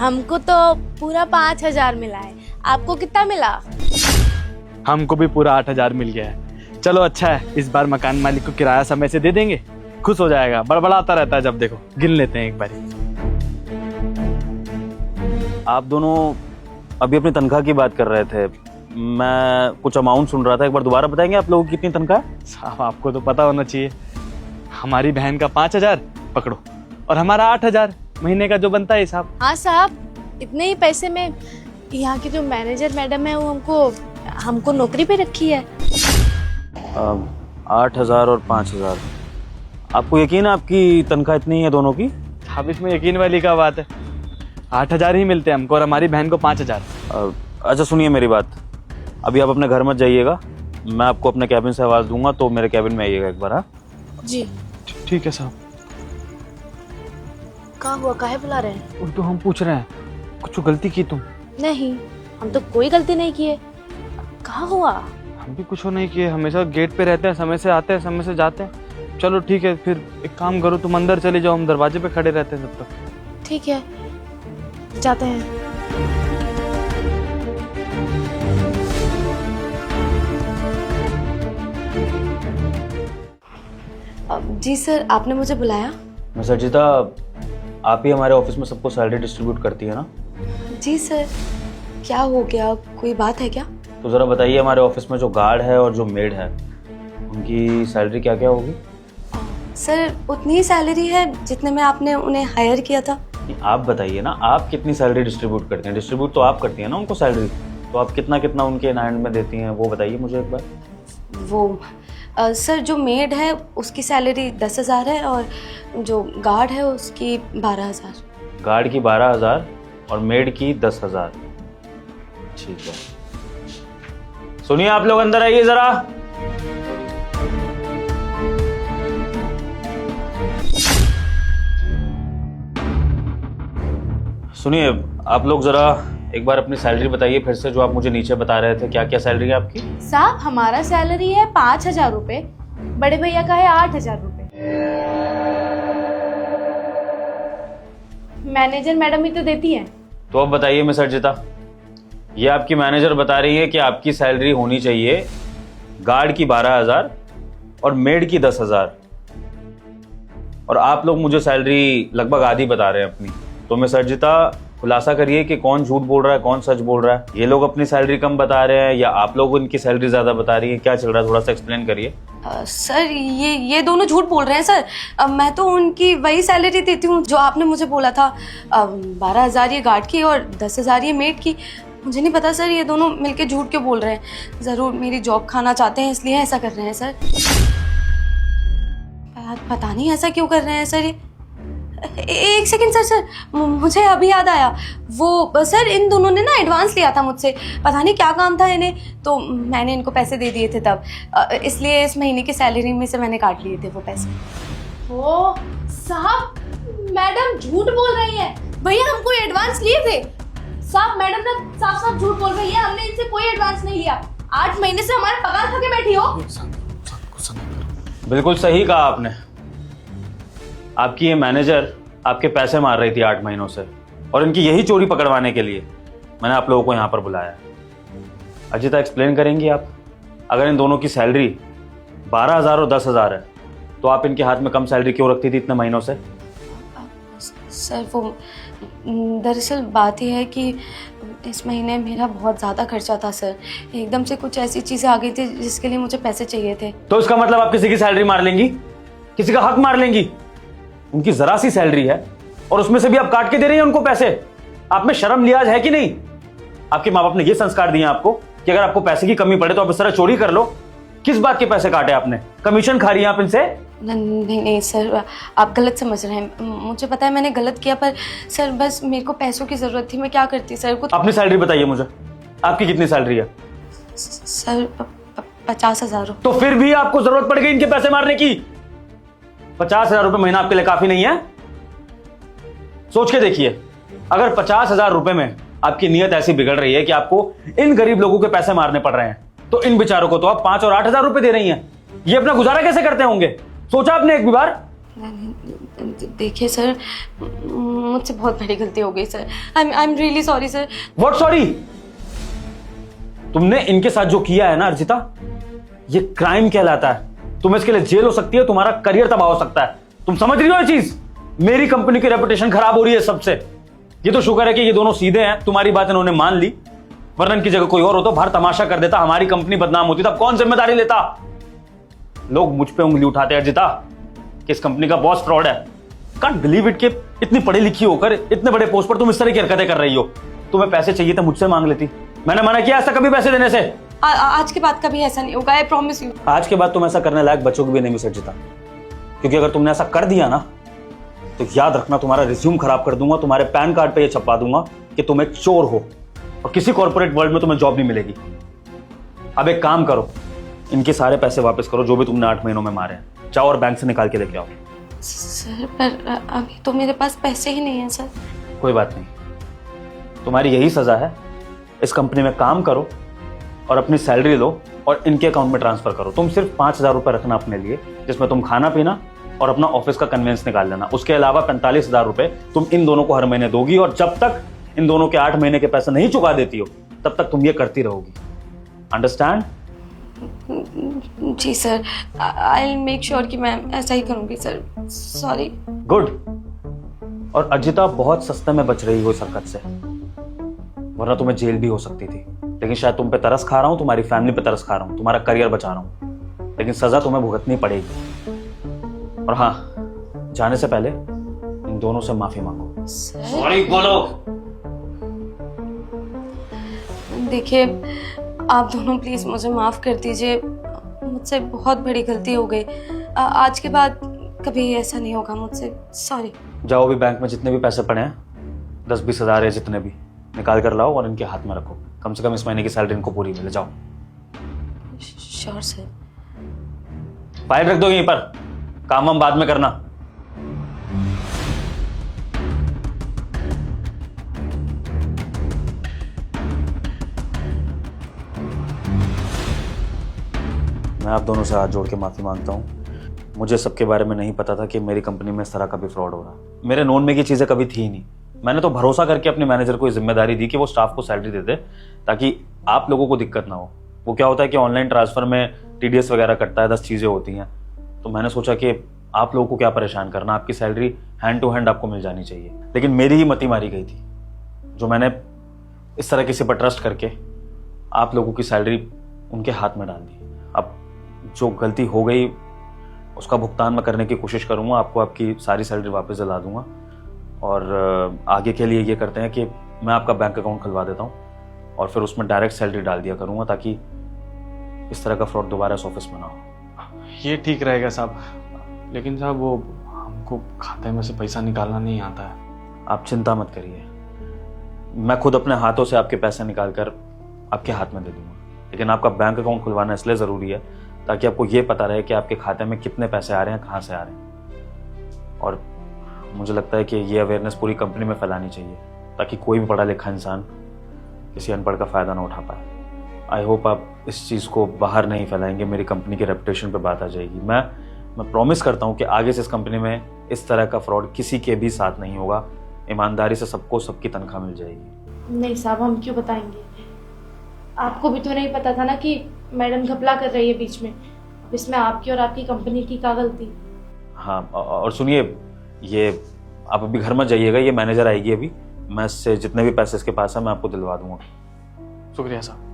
हमको तो पूरा 5,000 मिला है, आपको कितना मिला? हमको भी पूरा 8,000 मिल गया है। चलो अच्छा है, इस बार मकान मालिक को किराया समय से दे देंगे, खुश हो जाएगा। बड़बड़ाता रहता है जब देखो। गिन लेते हैं एक बार। आप दोनों अभी अपनी तनख्वाह की बात कर रहे थे, मैं कुछ अमाउंट सुन रहा था, एक बार दोबारा बताएंगे आप लोगों की कितनी तनख्वाह है? साहब आपको तो पता होना चाहिए, हमारी बहन का 5,000 पकड़ो और हमारा 8,000 महीने का जो बनता है हिसाब। हाँ साहब, इतने ही पैसे में यहाँ की जो मैनेजर मैडम है वो हमको नौकरी पे रखी है। 8,000 और 5,000। आपको यकीन है आपकी तनख्वाह इतनी है दोनों की? साहब इसमें यकीन वाली क्या बात है, 8,000 ही मिलते हैं हमको और हमारी बहन को 5,000। अच्छा सुनिए मेरी बात, अभी आप अपने घर मत जाइएगा, मैं आपको अपने कैबिन से आवाज़ दूंगा तो मेरे कैबिन में आइएगा एक बार। हाँ जी ठीक है साहब। कहाँ हुआ, काहे बुला रहे हैं? और तो हम पूछ रहे हैं, कुछ गलती की तुम? नहीं, हम तो कोई गलती नहीं किए। कहाँ हुआ? हम भी कुछ नहीं किए, हमेशा गेट पे रहते हैं, समय से आते हैं समय से जाते हैं। चलो ठीक है, फिर एक काम करो, तुम अंदर चले जाओ, हम दरवाजे पे खड़े रहते हैं तब तक। ठीक है, जाते हैं। जी सर, आपने मुझे बुलाया? मैं सरजीता, आप ही हमारे ऑफिस में सबको सैलरी डिस्ट्रीब्यूट करती है ना? जी सर, क्या हो गया, कोई बात है क्या? तो ज़रा बताइए, हमारे ऑफिस में जो गार्ड है और जो मेड है उनकी सैलरी क्या क्या होगी? सर उतनी ही सैलरी है जितने में आपने उन्हें हायर किया था। आप बताइए ना, आप कितनी सैलरी डिस्ट्रीब्यूट करती हैं? डिस्ट्रीब्यूट तो आप करती हैं ना उनको सैलरी, तो आप कितना कितना उनके हैंड में देती हैं वो बताइए मुझे एक बार। वो सर जो मेड है उसकी सैलरी 10,000 है और जो गार्ड है उसकी 12,000। गार्ड की 12,000 और मेड की 10,000। ठीक है, सुनिए आप लोग अंदर आइए जरा। सुनिए आप लोग जरा एक बार अपनी सैलरी बताइए फिर से, जो आप मुझे नीचे बता रहे थे, क्या क्या सैलरी है आपकी? साहब हमारा सैलरी है 5,000 रुपए, बड़े भैया का है 8,000 रुपए। मैनेजर मैडम ही तो देती है। तो अब बताइए मिस अर्जिता, ये आपकी मैनेजर बता रही है कि आपकी सैलरी होनी चाहिए गार्ड की 12,000 और मेड की 10,000, और आप लोग मुझे सैलरी लगभग आधी बता रहे हैं अपनी। तो मिस अर्जिता खुलासा करिए कि कौन झूठ बोल रहा है कौन सच बोल रहा है, ये लोग अपनी सैलरी कम बता रहे हैं या आप लोग उनकी सैलरी ज्यादा बता रही है, क्या चल रहा है थोड़ा सा एक्सप्लेन करिए। सर ये दोनों झूठ बोल रहे हैं सर। मैं तो उनकी वही सैलरी देती हूँ जो आपने मुझे बोला था। 12,000 ये गार्ड की और 10,000 ये मेड की। मुझे नहीं पता सर, ये दोनों मिलके झूठ क्यों बोल रहे हैं। जरूर मेरी जॉब खाना चाहते हैं इसलिए ऐसा कर रहे हैं सर। पता नहीं ऐसा क्यों कर रहे हैं सर ये। एक सेकंड सर, मुझे अभी याद आया, वो सर इन दोनों ने ना एडवांस लिया था मुझसे, पता नहीं क्या काम था इन्हें, तो मैंने इनको पैसे दे दिए थे तब, इसलिए इस महीने की सैलरी में से मैंने काट लिए थे वो पैसे। ओ साहब, मैडम झूठ बोल रही है। भैया हमको एडवांस लिए थे। साहब मैडम ना साफ साफ झूठ बोल रही है, हमने इनसे कोई एडवांस नहीं लिया। 8 महीने से हमारा पगार खा के बैठी हो। बिल्कुल सही कहा आपने, आपकी ये मैनेजर आपके पैसे मार रही थी 8 महीनों से, और इनकी यही चोरी पकड़वाने के लिए मैंने आप लोगों को यहाँ पर बुलाया। अर्जिता एक्सप्लेन करेंगी आप, अगर इन दोनों की सैलरी 12,000 और 10,000 है तो आप इनके हाथ में कम सैलरी क्यों रखती थी इतने महीनों से? सर वो दरअसल बात यह है कि इस महीने मेरा बहुत ज़्यादा खर्चा था सर, एकदम से कुछ ऐसी चीज़ें आ गई थी जिसके लिए मुझे पैसे चाहिए थे। तो इसका मतलब आप किसी की सैलरी मार लेंगी, किसी का हक मार लेंगी? उनकी जरा सी सैलरी है और उसमें से भी आप काट के दे रही हैं उनको पैसे। आप में शर्म लिहाज है कि नहीं? आपके माँ बाप ने ये संस्कार दिए आपको कि अगर आपको पैसे की कमी पड़े तो आप इस तरह चोरी कर लो। किस बात के पैसे काटे आपने? कमीशन खा रही हैं आप इनसे? नहीं सर, आप गलत समझ रहे हैं। मुझे पता है मैंने गलत किया, पर सर बस मेरे को पैसों की जरूरत थी, मैं क्या करती सर। कुछ अपनी सैलरी बताइए मुझे, आपकी कितनी सैलरी है? सर 50,000। तो फिर भी आपको जरूरत पड़ गई इनके पैसे मारने की? 50,000 रुपए महीना आपके लिए काफी नहीं है? सोच के देखिए, अगर 50,000 रुपए में आपकी नीयत ऐसी बिगड़ रही है कि आपको इन गरीब लोगों के पैसे मारने पड़ रहे हैं, तो इन बेचारों को तो आप 5 और 8,000 रुपए दे रही हैं। ये अपना गुजारा कैसे करते होंगे? सोचा आपने एक भी बार? देखिए सर, मुझसे बहुत बड़ी गलती हो गई sir. I am really sorry sir. What sorry? तुमने इनके साथ जो किया है ना अर्जिता, ये क्राइम कहलाता है। तुम्हें इसके लिए जेल हो सकती है, तुम्हारा करियर तबाह हो सकता है। तुम समझ रही हो ये चीज? मेरी कंपनी की रेपुटेशन खराब हो रही है सबसे। ये तो शुक्र है कि ये दोनों सीधे हैं, तुम्हारी बात इन्होंने मान ली, वरना इनकी जगह कोई और होता बाहर तमाशा कर देता, हमारी कंपनी बदनाम होती, तब कौन जिम्मेदारी लेता? लोग मुझ पे उंगली उठाते हैं अर्जिता कि इस कंपनी का बॉस फ्रॉड है। कांट बिलीव इट कि इतनी पढ़ी लिखी होकर इतने बड़े पोस्ट पर तुम इस तरह की हरकतें कर रही हो। तुम्हें पैसे चाहिए तो मुझसे मांग लेती, मैंने मना किया ऐसा कभी पैसे देने से? आज के बाद कभी ऐसा नहीं होगा, आई प्रॉमिस यू। आज के बाद तुम ऐसा करने लायक बचोगे भी नहीं मिस अर्जिता, क्योंकि अगर तुमने ऐसा कर दिया ना तो याद रखना तुम्हारा रिज्यूम खराब कर दूंगा, तुम्हारे पैन कार्ड पे ये छपवा दूंगा कि तुम एक चोर हो और किसी कॉर्पोरेट वर्ल्ड में तुम्हें जॉब नहीं मिलेगी। अब एक काम करो, इनके सारे पैसे वापस करो जो भी तुमने 8 महीनों में मारे हैं, जाओ और बैंक से निकाल के लेके आओ। सर पर अभी तो मेरे पास पैसे ही नहीं है सर। कोई बात नहीं, तुम्हारी यही सजा है। इस कंपनी में काम करो और अपनी सैलरी लो और इनके अकाउंट में ट्रांसफर करो। तुम सिर्फ 5,000 रुपये रखना अपने लिए, जिसमें तुम खाना पीना और अपना ऑफिस का कन्वेंस निकाल लेना। उसके अलावा 45,000 रुपये तुम इन दोनों को हर महीने दोगी, और जब तक इन दोनों के 8 महीने के पैसे नहीं चुका देती हो तब तक तुम ये करती रहोगी। अंडरस्टैंड? जी sir, I will make sure कि मैं ऐसा ही करूंगी सर। सॉरी। गुड। और अर्जिता, बहुत सस्ते में बच रही हो इस हरकत से, वरना तुम्हें जेल भी हो सकती थी। लेकिन शायद तुम पे तरस खा रहा हूं, तुम्हारी फैमिली पे तरस खा रहा हूं, तुम्हारा करियर बचा रहा हूं, लेकिन सजा तुम्हें भुगतनी पड़ेगी। और हाँ, जाने से पहले इन दोनों से माफी मांगो। सॉरी बोलो। देखिए, आप दोनों प्लीज मुझे माफ कर दीजिए, मुझसे बहुत बड़ी गलती हो गई। आज के बाद कभी ऐसा नहीं होगा मुझसे। सॉरी। जाओ, भी बैंक में जितने भी पैसे पड़े हैं, 10-20 हज़ार है, जितने भी निकाल कर लाओ और इनके हाथ में रखो। कम से कम इस महीने की सैलरी इनको पूरी मिले। जाओ। Sure sir. फाइल रख दो यहीं पर, काम हम बाद में करना। मैं आप दोनों से हाथ जोड़ के माफी मांगता हूं। मुझे सबके बारे में नहीं पता था कि मेरी कंपनी में इस तरह का भी फ्रॉड हो रहा। मेरे नोन में की चीजें कभी थी ही नहीं। मैंने तो भरोसा करके अपने मैनेजर को जिम्मेदारी दी कि वो स्टाफ को सैलरी दे दे ताकि आप लोगों को दिक्कत ना हो। वो क्या होता है कि ऑनलाइन ट्रांसफर में टीडीएस वगैरह कटता है, 10 चीजें होती हैं। तो मैंने सोचा कि आप लोगों को क्या परेशान करना, आपकी सैलरी हैंड टू हैंड आपको मिल जानी चाहिए। लेकिन मेरी ही मती मारी गई थी, जो मैंने इस तरह किसी पर ट्रस्ट करके आप लोगों की सैलरी उनके हाथ में डाल दी। अब जो गलती हो गई उसका भुगतान मैं करने की कोशिश करूंगा, आपको आपकी सारी सैलरी वापस दिला दूंगा। और आगे के लिए ये करते हैं कि मैं आपका बैंक अकाउंट खुलवा देता हूँ और फिर उसमें डायरेक्ट सैलरी डाल दिया करूंगा, ताकि इस तरह का फ्रॉड दोबारा इस ऑफिस में ना हो। ये ठीक रहेगा साहब, लेकिन साहब वो हमको खाते में से पैसा निकालना नहीं आता है। आप चिंता मत करिए, मैं खुद अपने हाथों से आपके पैसे निकाल कर आपके हाथ में दे दूंगा। लेकिन आपका बैंक अकाउंट खुलवाना इसलिए ज़रूरी है ताकि आपको ये पता रहे कि आपके खाते में कितने पैसे आ रहे हैं, कहाँ से आ रहे हैं। और मुझे लगता है कि ये अवेयरनेस पूरी कंपनी में फैलानी चाहिए ताकि कोई भी पढ़ा लिखा इंसान किसी अनपढ़ का फ़ायदा ना उठा पाए। आई होप आप इस चीज़ को बाहर नहीं फैलाएंगे, मेरी कंपनी की रेपुटेशन पे बात आ जाएगी। मैं प्रॉमिस करता हूँ कि आगे से इस कंपनी में इस तरह का फ्रॉड किसी के भी साथ नहीं होगा। ईमानदारी से सबको सबकी तनख्वाह मिल जाएगी। नहीं साहब, हम क्यों बताएंगे? आपको भी तो नहीं पता था ना कि मैडम घपला कर रही है बीच में। अब इसमें आपकी और आपकी कंपनी की क्या गलती? हाँ, और सुनिए, ये आप अभी घर मत जाइएगा, ये मैनेजर आएगी अभी, मैं इससे जितने भी पैसे इसके पास है मैं आपको दिलवा दूंगा। शुक्रिया साहब।